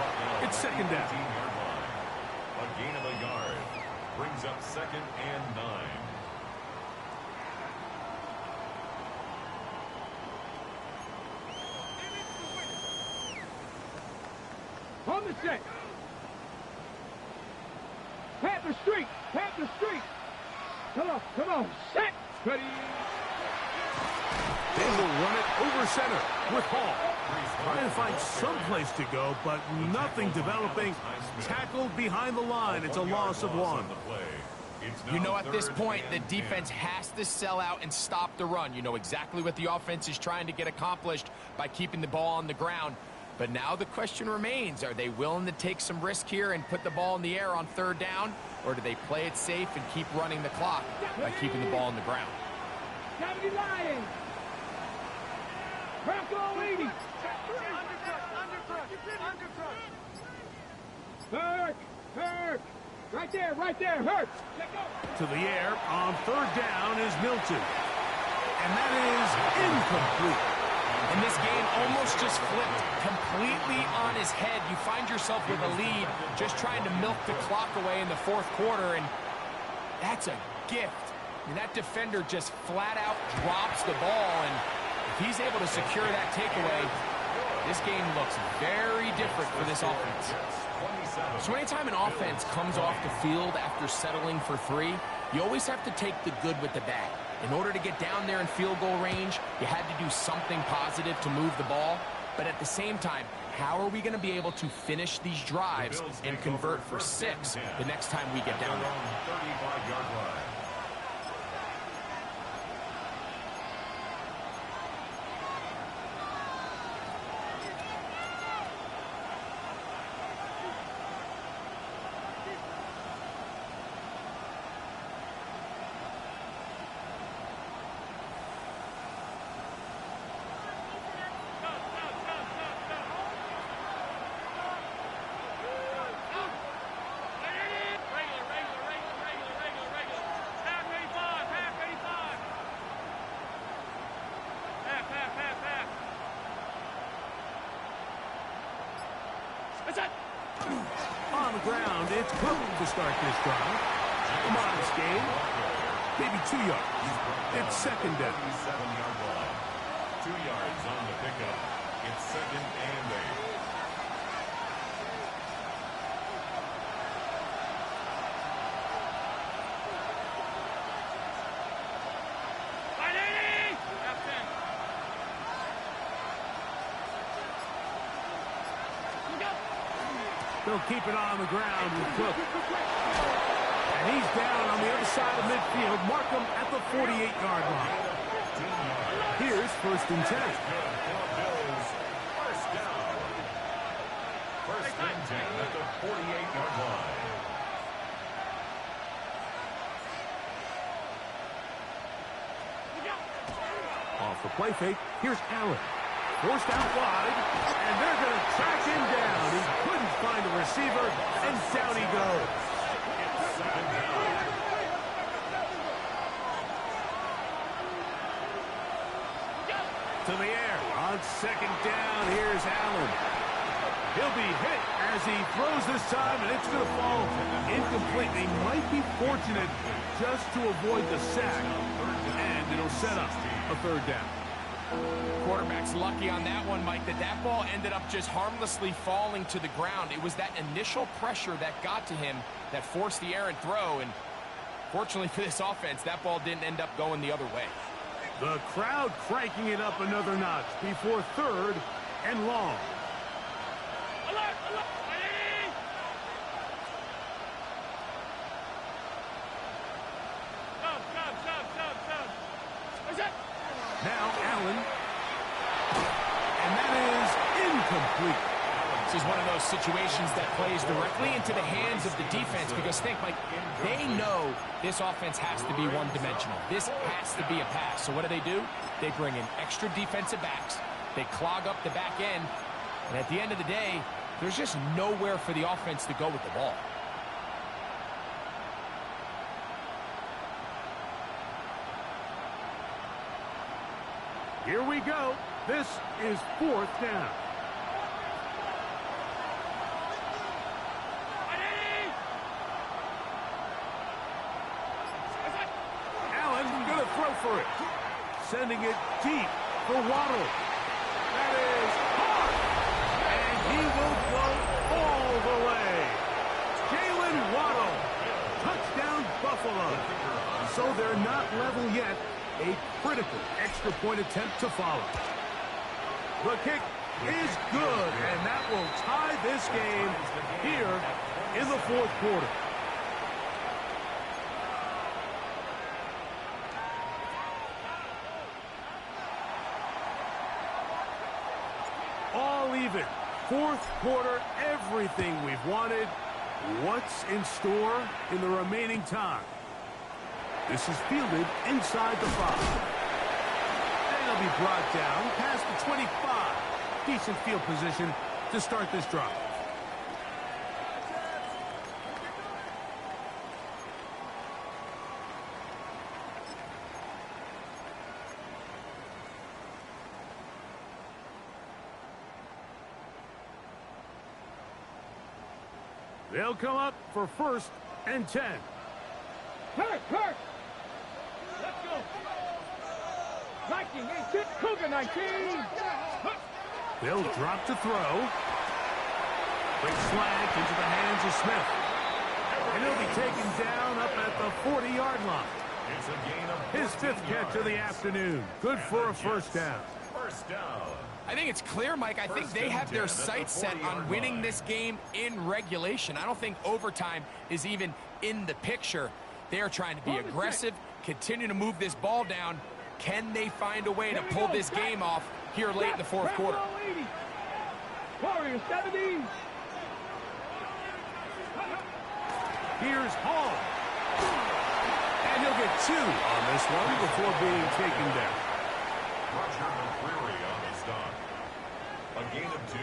It's 2nd down. A gain of a yard brings up 2nd and 9. On the set. Panther streak. Panther streak. Come on. Set. Ready. They will run it over center with Hall. Trying to find some place to go, but nothing developing. Tackled behind the line. It's a loss of 1. You know, at this point, the defense has to sell out and stop the run. You know exactly what the offense is trying to get accomplished by keeping the ball on the ground. But now the question remains, are they willing to take some risk here and put the ball in the air on 3rd down? Or do they play it safe and keep running the clock by keeping the ball on the ground? 70 Lions. Bronco 80. Hurt. Right there, Hurt. To the air on 3rd down is Milton. And that is incomplete. And this game almost just flipped completely on his head. You find yourself with a lead, just trying to milk the clock away in the 4th quarter, and that's a gift. I mean, that defender just flat out drops the ball, and if he's able to secure that takeaway, this game looks very different for this offense. So anytime an offense comes off the field after settling for 3, you always have to take the good with the bad. In order to get down there in field goal range, you had to do something positive to move the ball. But at the same time, how are we going to be able to finish these drives and convert for 6 the next time we get down there? 35-yard line. On the ground, it's Cook to start this drive. A modest gain, maybe 2 yards. It's 2nd down. 7-yard line. 2 yards on the pickup. It's 2nd and 8. They'll keep it on the ground with Cook. And he's down on the other side of midfield. Mark him at the 48-yard line. Here's 1st and 10. First down. 1st and 10 at the 48-yard line. Off the play fake, here's Allen. Forced out wide, and they're going to track him down. He couldn't find a receiver, and down he goes. To the air on 2nd down. Here's Allen. He'll be hit as he throws this time, and it's going to fall incomplete. They might be fortunate just to avoid the sack, and it'll set up a 3rd down. Quarterback's lucky on that one, Mike, that ball ended up just harmlessly falling to the ground. It was that initial pressure that got to him that forced the errant throw, and fortunately for this offense, that ball didn't end up going the other way. The crowd cranking it up another notch before 3rd and long. Now Allen. And that is incomplete. This is one of those situations that plays directly into the hands of the defense because think, Mike, they know this offense has to be one-dimensional. This has to be a pass. So what do? They bring in extra defensive backs. They clog up the back end, And at the end of the day, there's just nowhere for the offense to go with the ball. Here we go. This is 4th down. Allen going to throw for it. Sending it deep for Waddle. That is hard. And he will go all the way. Jalen Waddle. Touchdown Buffalo. So they're not level yet. A critical extra point attempt to follow. The kick is good, and that will tie this game here in the 4th quarter. All even. 4th quarter, everything we've wanted. What's in store in the remaining time? This is fielded inside the 5. And it'll be brought down past the 25. Decent field position to start this drive. They'll come up for 1st and 10. Hurt! Let's go. 19, 18, Cougar 19. They'll drop to throw. Quick slant into the hands of Smith. And he'll be taken down up at the 40-yard line. It's a gain of His 5th catch of the afternoon. Good for a 1st down. First down. I think it's clear, Mike. I think they have their sights set on winning this game in regulation. I don't think overtime is even in the picture. They are trying to be aggressive, continue to move this ball down. Can they find a way to pull this game off here late in the 4th quarter? Warriors 70. Here's Hall. And he'll get 2 on this one before being taken down. Roger McCreary on the stop. A gain of 2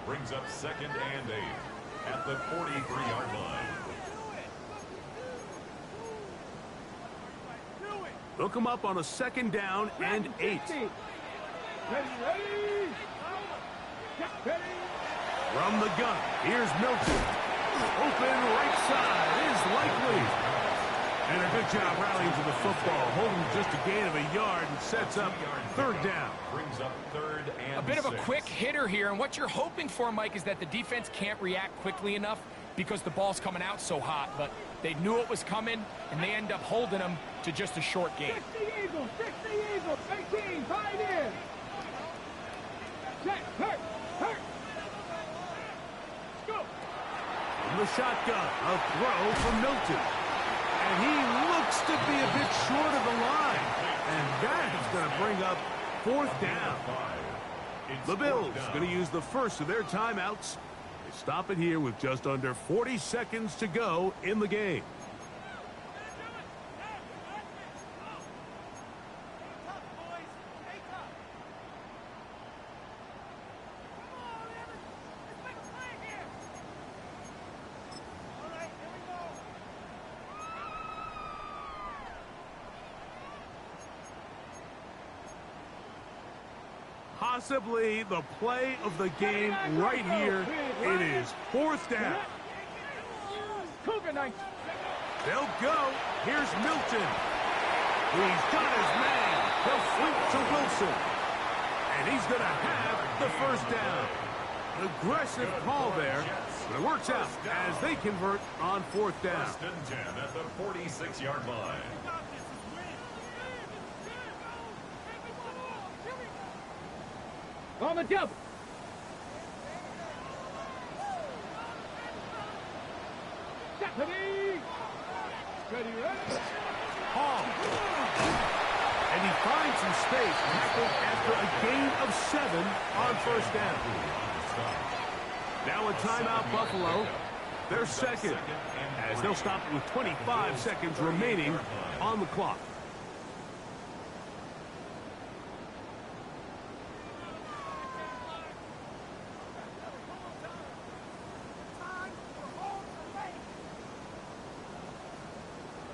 brings up 2nd and 8 at the 43-yard line. They'll come up on a 2nd down and 8. Ready. From the gun, here's Milton. Open right side is likely. And a good job rallying to the football, holding just a gain of a yard and sets up 3rd down. Brings up 3rd and A bit of a 6. quick hitter here, and what you're hoping for, Mike, is that the defense can't react quickly enough because the ball's coming out so hot, but they knew it was coming, and they end up holding them to just a short game. 60 Eagles, 18, 5 in. Check, hurt. Let's go. From the shotgun, a throw from Milton. And he looks to be a bit short of the line. And that is going to bring up 4th down. The Bills going to use the first of their timeouts. They stop it here with just under 40 seconds to go in the game. Possibly the play of the game right here. It is 4th down. Cougar 9. They'll go. Here's Milton. He's got his man. He'll flip to Wilson. And he's going to have the 1st down. An aggressive call there, but it works out as they convert on 4th down. 1st and 10 at the 46-yard line. On the double. Stephanie. Ready. Hall. And he finds some space tackled after a gain of 7 on 1st down. Now a timeout, Buffalo. Their 2nd, as they'll stop it with 25 seconds remaining on the clock.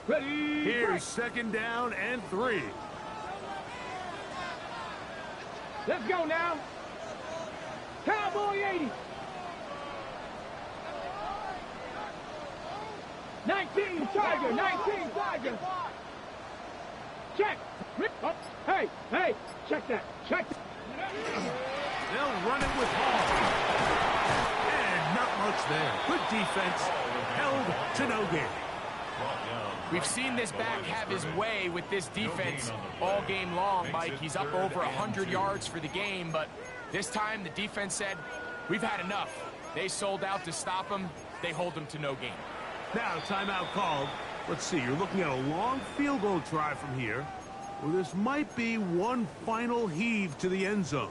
Ready, Here's break. second down and 3. Let's go now. Cowboy 80. 19 Tiger, 19 Tiger. Check. Oh, hey, check that. Check. They'll run it with Hall. And not much there. Good defense. Held to no gain. We've seen this back have his way with this defense all game long, Mike. He's up over 100 yards for the game, but this time the defense said, we've had enough. They sold out to stop him. They hold him to no gain. Now, timeout called. Let's see, you're looking at a long field goal try from here. Well, this might be one final heave to the end zone.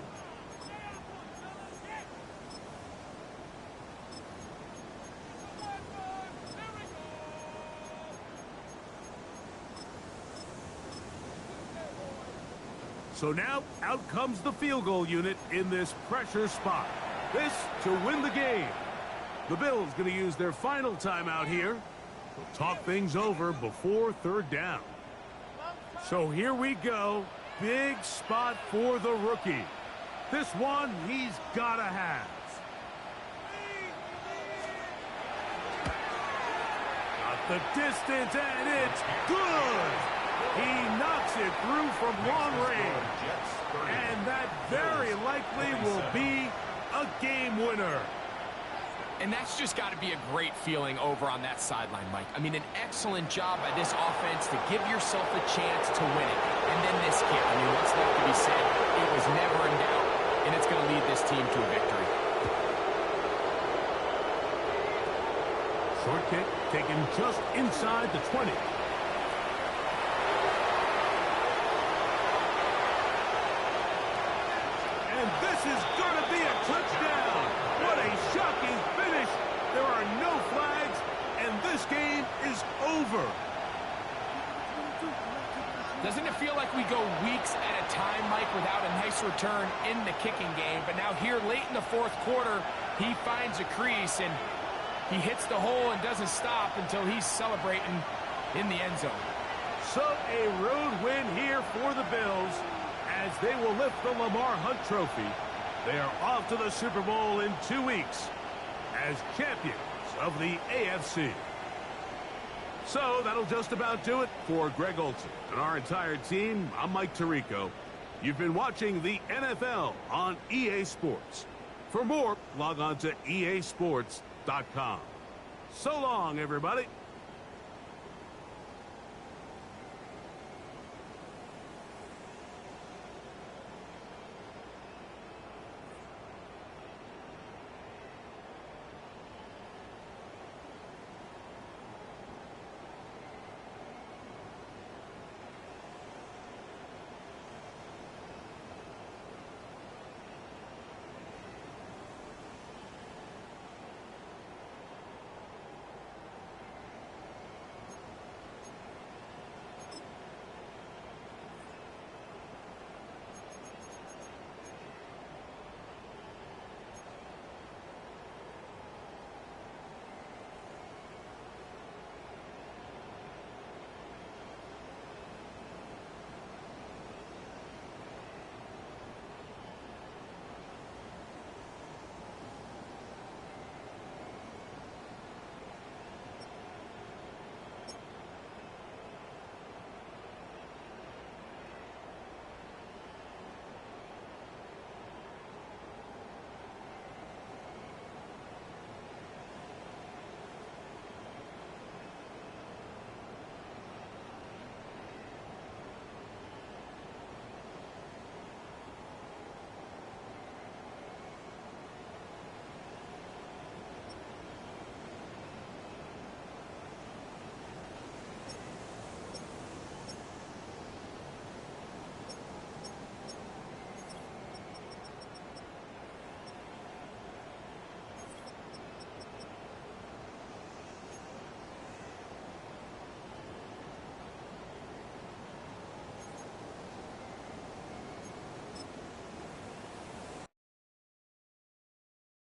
So now, out comes the field goal unit in this pressure spot. This to win the game. The Bills going to use their final timeout here. They'll talk things over before third down. So here we go. Big spot for the rookie. This one he's got to have. Got the distance, and it's good. He knocks it through from long range. And that very likely will be a game winner. And that's just got to be a great feeling over on that sideline, Mike. I mean, an excellent job by this offense to give yourself a chance to win it. And then this kick. I mean, what's left to be said? It was never in doubt, and it's going to lead this team to a victory. Short kick taken just inside the 20. And this is going to be a touchdown. What a shocking finish. There are no flags, and this game is over. Doesn't it feel like we go weeks at a time, Mike, without a nice return in the kicking game? But now here late in the fourth quarter, he finds a crease, and he hits the hole and doesn't stop until he's celebrating in the end zone. So a road win here for the Bills as they will lift the Lamar Hunt Trophy. They are off to the Super Bowl in 2 weeks as champions of the AFC. So that'll just about do it for Greg Olson and our entire team. I'm Mike Tirico. You've been watching the NFL on EA Sports. For more, log on to easports.com. So long, everybody.